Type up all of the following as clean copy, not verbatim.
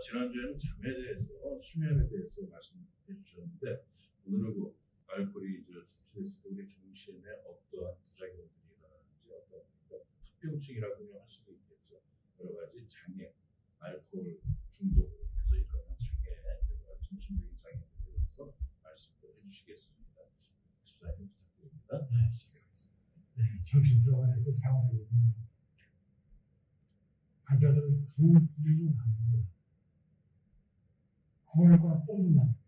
지난주에는 잠에 대해서, 수면에 대해서 말씀해 주셨는데, 오늘은 그 알코올이 섭취됐을 때 우리 정신에 어떠한 부작용들이 일어나는지, 어떤 합병증이라고 할 수도 있겠죠. 여러 가지 장애, 알코올 중독으로 해서 일어나는 장애, 여러 가지 정신적인 장애들에 대해서 말씀을 해주시겠습니다. 집사님 부탁드립니다. 네, 정신병원에서 생활해보면 환자들은 두 부류로 나눕니다. 콜과 또로 나눕니다.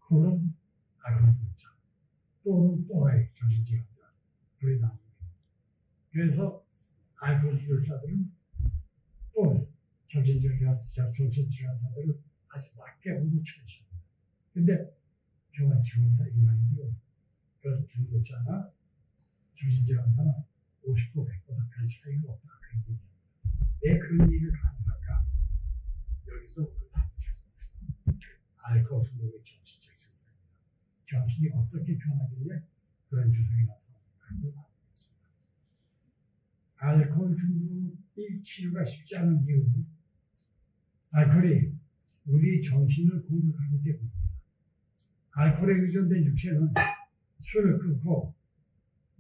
콜은 알코올자, 또는 또라이 정신질환자 둘이 나눕니다. 그래서 알코올 치료자들은 또 정신질환자들을 아주 낮게 보고 처치합니다. 근데 병원 직원이나 일반인들은 그 중독자나 정신질환자는 50% 100%다 별 차이가 없다. 그런 얘기입니다. 왜 그런 얘기가 가능할까? 여기서 그 답을 찾아봅시다. 알코올 중독의 정신적 증상입니다. 정신이 어떻게 변하길래 그런 증상이 나타나는가를 알아보겠습니다. 알코올 중독이 치료가 쉽지 않은 이유는 알코올이 우리 정신을 공격하기 때문입니다. 알코올에 의존된 육체는 술을 끊고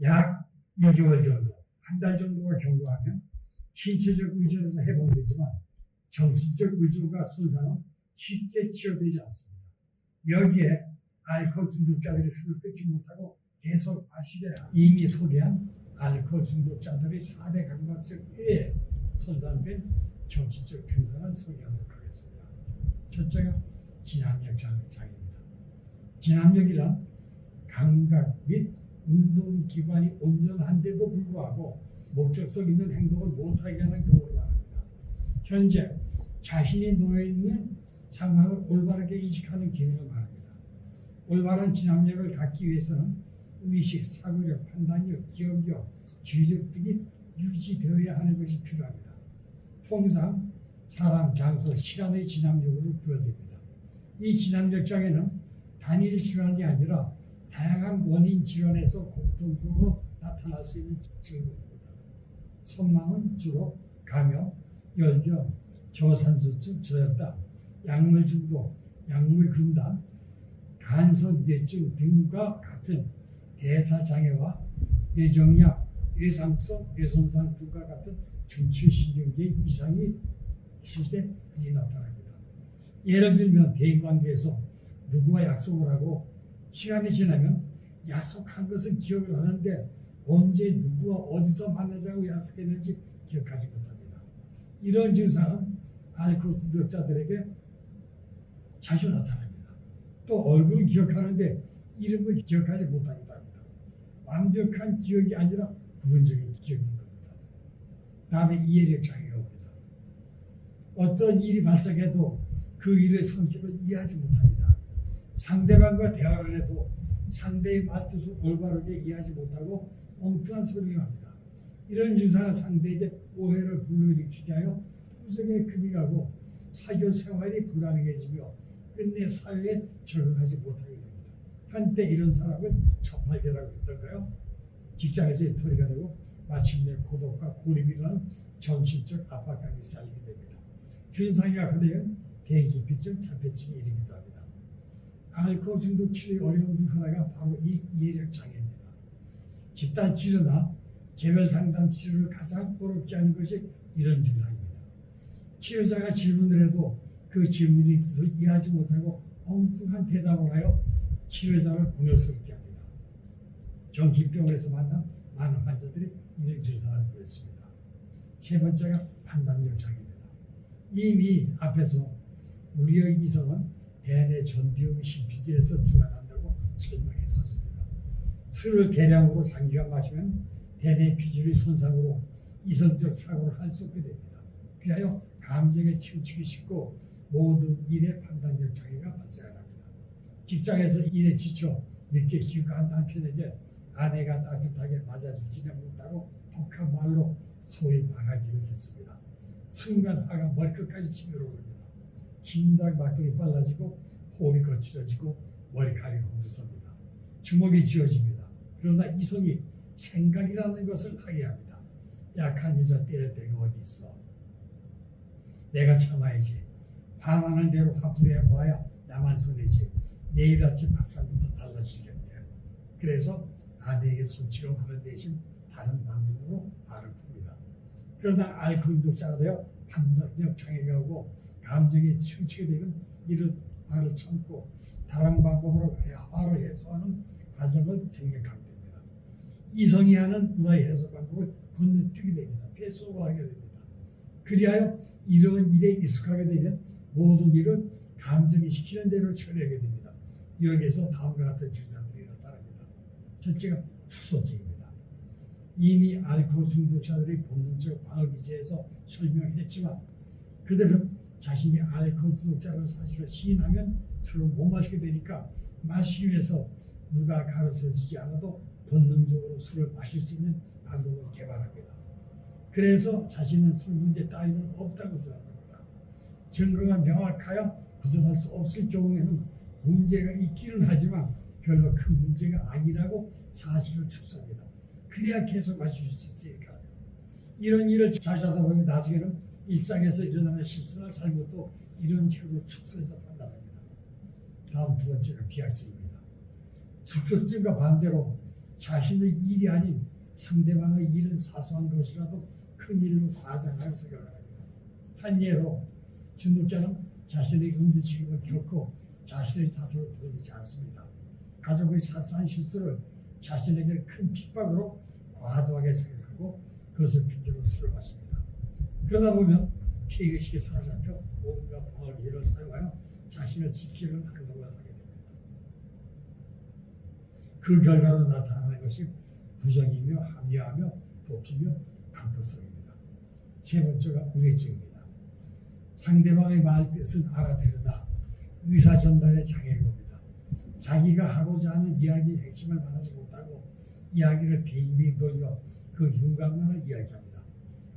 약 2개월 정도, 한 달 정도가 경과하면 신체적 의존에서 해방되지만 정신적 의존과 손상은 쉽게 치료되지 않습니다. 여기에 알코올 중독자들이 술을 끊지 못하고 계속 마시게 합니다. 이미 소개한 알코올 중독자들의 4대 감각적 외에 손상된 정신적 증상을 소개하도록 하겠습니다. 첫째가 진압력 장애입니다. 진압력이란 감각 및 운동기관이 온전한데도 불구하고 목적성 있는 행동을 못하게 하는 경우를 말합니다. 현재 자신이 놓여있는 상황을 올바르게 인식하는 기능을 말합니다. 올바른 진압력을 갖기 위해서는 의식, 사고력, 판단력, 기억력, 주의력 등이 유지되어야 하는 것이 필요합니다. 통상 사람, 장소, 시간의 진압력으로 구별됩니다. 이 진압력 장애는 단일 질환이 아니라 다양한 원인 질환에서 공통적으로 나타날 수 있는 증후입니다. 선망은 주로 감염, 열병, 저산소증, 저혈당, 약물 중독, 약물 금단, 간선 뇌증 등과 같은 대사장애와 뇌정약, 뇌상성, 뇌손상 등과 같은 중추신경계 이상이 있을 때 이제 나타납니다. 예를 들면 대인관계에서 누구와 약속을 하고 시간이 지나면 약속한 것은 기억을 하는데 언제 누구와 어디서 만나자고 약속했는지 기억하지 못합니다. 이런 증상은 알코올 중독자들에게 자주 나타납니다. 또 얼굴을 기억하는데 이름을 기억하지 못하기도 합니다. 완벽한 기억이 아니라 부분적인 기억인 겁니다. 다음에 이해력 장애가 옵니다. 어떤 일이 발생해도 그 일의 성격을 이해하지 못합니다. 상대방과 대화를 해도 상대의 말뜻을 올바르게 이해하지 못하고 엉뚱한 소리를 합니다. 이런 증상은 상대에게 오해를 불러일으키게 하여 후생에 금이 가고 사교 생활이 불가능해지며 끝내 사회에 적응하지 못하게 됩니다. 한때 이런 사람을 저팔계라고 했던가요? 직장에서의 토리가 되고 마침내 고독과 고립이라는 정신적 압박감이 쌓이게 됩니다. 증상이 악화되면 대기피증, 자폐증에 이르기도 합니다. 알코올 중독 치료의 어려움 중 하나가 바로 이 이해력 장애입니다. 집단 치료나 개별 상담 치료를 가장 어렵게 하는 것이 이런 증상입니다. 치료자가 질문을 해도 그 질문의 뜻을 이해하지 못하고 엉뚱한 대답을 하여 치료자를 곤욕스럽게 합니다. 정신병원에서 만난 많은 환자들이 이런 증상을 보였습니다. 세 번째가 판단력 장애입니다. 이미 앞에서 우리의 이성은 대뇌 전두엽 심피질에서 주관한다고 설명했었습니다. 술을 대량으로 장기간 마시면 대뇌 피질의 손상으로 이성적 사고를 할 수 없게 됩니다. 그리하여 감정에 치우치기 쉽고 모든 일에 판단력 장애가 발생합니다. 직장에서 일에 지쳐 늦게 귀가한 남편에게 아내가 따뜻하게 맞아주지는 못하고 독한 말로 소위 바가지를 했습니다. 순간 화가 머리끝까지 치밀어 오릅니다. 심장 박동이 빨라지고 호흡이 거칠어지고 머리카락이 곤두섭니다. 주먹이 쥐어집니다. 그러나 이성이 생각이라는 것을 하게 합니다. 약한 여자 때릴 때가 어디 있어? 내가 참아야지. 반환을 대로 화풀이해 보아야 나만 손해지 내일 아침 밥상부터 달라질 텐데. 그래서 아내에게 손치검 하는 대신 다른 방법으로 말을 풉니다. 그러다 알코올 중독자가 되어 판단력 장애가 오고 감정에 치우치게 되면 이런 화를 참고 다른 방법으로 화를 해소하는 과정을 생각하게 됩니다. 이성이 하는 문화의 해소 방법을 건너뛰게 됩니다. 패소하게 됩니다. 그리하여 이런 일에 익숙하게 되면 모든 일을 감정이 시키는 대로 처리하게 됩니다. 여기에서 다음과 같은 증상들이 나타납니다. 첫째가 축소증입니다. 이미 알코올 중독자들이 본능적 방어기제에서 설명했지만 그들은 자신이 알코올 중독자라는 사실을 시인하면 술을 못 마시게 되니까 마시기 위해서 누가 가르쳐주지 않아도 본능적으로 술을 마실 수 있는 방법을 개발합니다. 그래서 자신은 술 문제 따위는 없다고 주장합니다. 증거가 명확하여 부정할 수 없을 경우에는 문제가 있기는 하지만 별로 큰 문제가 아니라고 사실을 축소합니다. 그래야 계속 마실 수 있으니까. 이런 일을 자주 하다 보면 나중에는 일상에서 일어나는 실수나 잘못도 이런 식으로 축소해서 판단합니다. 다음 두 번째가 비약성입니다. 축소증과 반대로 자신의 일이 아닌 상대방의 일은 사소한 것이라도 큰 일로 과장하여 생각을 합니다. 한 예로 중독자는 자신의 음주 책임을 겪고 자신의 탓으로 돌리지 않습니다. 가족의 사소한 실수를 자신에게 큰 핍박으로 과도하게 생각하고 그것을 핑계로 술을 마십니다. 그러다 보면 피해의식에 사로잡혀 온갖 방어기제를 사용하여 자신을 지키려는 행동을 하게 됩니다. 그 결과로 나타나는 것이 부정이며 합리화하며 도피며 강迫성입니다. 세 번째가 우회증입니다. 상대방의 말 뜻은 알아들으나 의사 전달에 장애가 옵니다. 자기가 하고자 하는 이야기의 핵심을 말하지 못하고 이야기를 빙빙 돌려 그 윤곽만을 이야기합니다.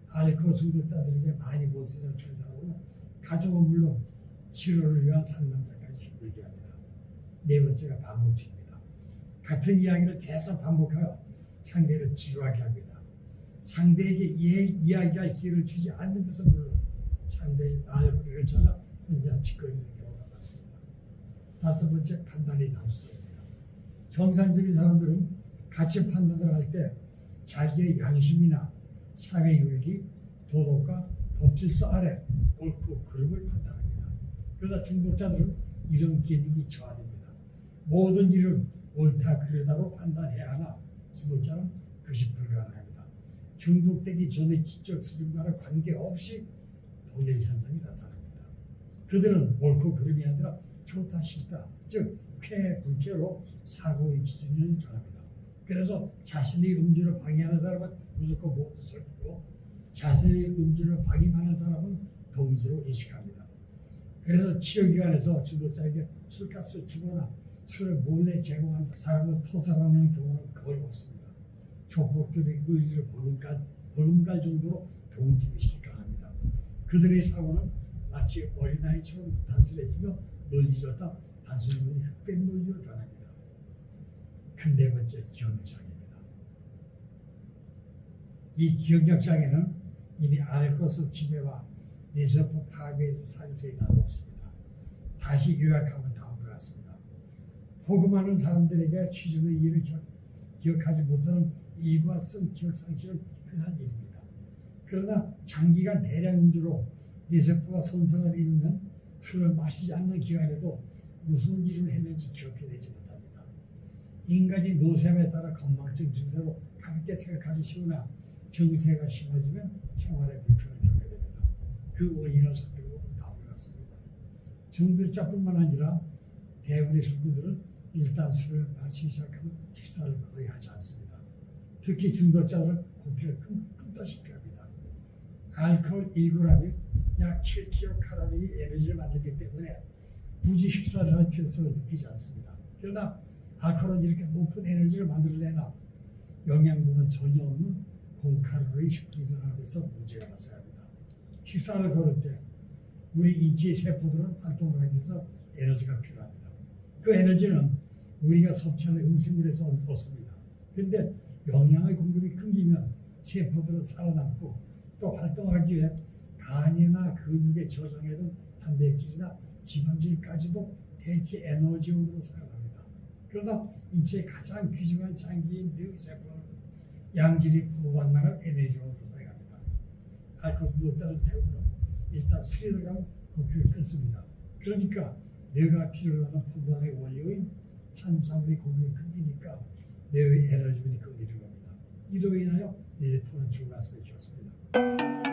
알코올 중독자들에게 많이 못 쓰는 증상으로 가족은 물론 치료를 위한 상담자까지 힘들게 합니다. 네 번째가 반복입니다. 같은 이야기를 계속 반복하여 상대를 지루하게 합니다. 상대에게 이야기할 기회를 주지 않는 것은 물론 상대의 말허리를 잘라 혼자 짓거리는 경우가 많습니다. 다섯 번째, 판단이 단순합니다. 정상적인 사람들은 가치 판단을 할 때 자기의 양심이나 사회윤리, 도덕과 법질서 아래 옳고 그름을 판단합니다. 그러나 중독자들은 이런 기능이 저하됩니다. 모든 일을 옳다 그르다로 판단해야 하나 중독자는 그것이 불가능합니다. 중독되기 전의 지적 수준과는 관계없이 동일 현상이 나타납니다. 그들은 옳고 그름이 아니라 좋다 싫다, 즉 쾌, 불쾌로 사고의 기준을 정합니다. 그래서 자신의 음주를 방해하는 사람은 무조건 모두 설리고 자신의 음주를 방임하는 사람은 동지로 인식합니다. 그래서 치료기관에서 중독자에게 술값을 주거나 술을 몰래 제공한 사람을 토살하는 경우는 거의 없습니다. 조폭들의 의지를 버금갈 정도로 동지의식이 강합니다. 그들의 사고는 마치 어린아이처럼 단순해지며 논리적다 단순히 흑백 논리로 변합니다. 그 네 번째, 기억력장애입니다. 이 기억력장애는 이미 알코올 지배와 뇌세포 파괴에서 상세히 나누었습니다. 다시 요약하면 다음과 같습니다. 호금하는 사람들에게 취중의 일을 기억하지 못하는 일과성 기억상실은 흔한 일입니다. 그러나 장기간 대량 음주로 뇌세포가 손상을 입으면 술을 마시지 않는 기간에도 무슨 일을 했는지 기억해내지 못합니다. 인간이 노쇠함에 따라 건망증 증세로 가볍게 생각하기 쉬우나 증세가 심해지면 생활에 불편을 겪게 됩니다. 그 원인을 살펴보면 다음과 같습니다. 중독자뿐만 아니라 대부분의 술꾼들은 일단 술을 마시기 시작하면 식사를 거의 하지 않습니다. 특히 중독자들은 고기를 끊다시피 합니다. 알코올 1g이 약 7kcal 에너지를 만들기 때문에 굳이 식사를 할 필요성을 느끼지 않습니다. 그러나 알코올은 이렇게 높은 에너지를 만들어내나 영양분은 전혀 없는 0칼로리 식품이 일어나는 데서 문제가 발생합니다. 식사를 거를 때 우리 인체의 세포들은 활동을 하기 위해서 에너지가 필요합니다. 그 에너지는 우리가 섭취하는 음식물에서 얻습니다. 그런데 영양의 공급이 끊기면 세포들은 살아남고 또 활동하기 위해 간이나 근육의 저상에도 단백질이나 지방질까지도 대체 에너지원으로 사용합니다. 그러나 인체의 가장 귀중한 장기인 뇌세포는 양질이 부호할 만한 에너지원으로 사용합니다. 알코올 무엇다는 대우로 일단 술이 들어가면呼吸을 끊습니다. 그러니까 뇌가 필요로 하는 포도당의 원료인 탄수화물이 공급이 끊기니까 뇌의 에너지원이 끊기는 겁니다. 이로 인하여 뇌세포는 죽어갈 수가 있습니다.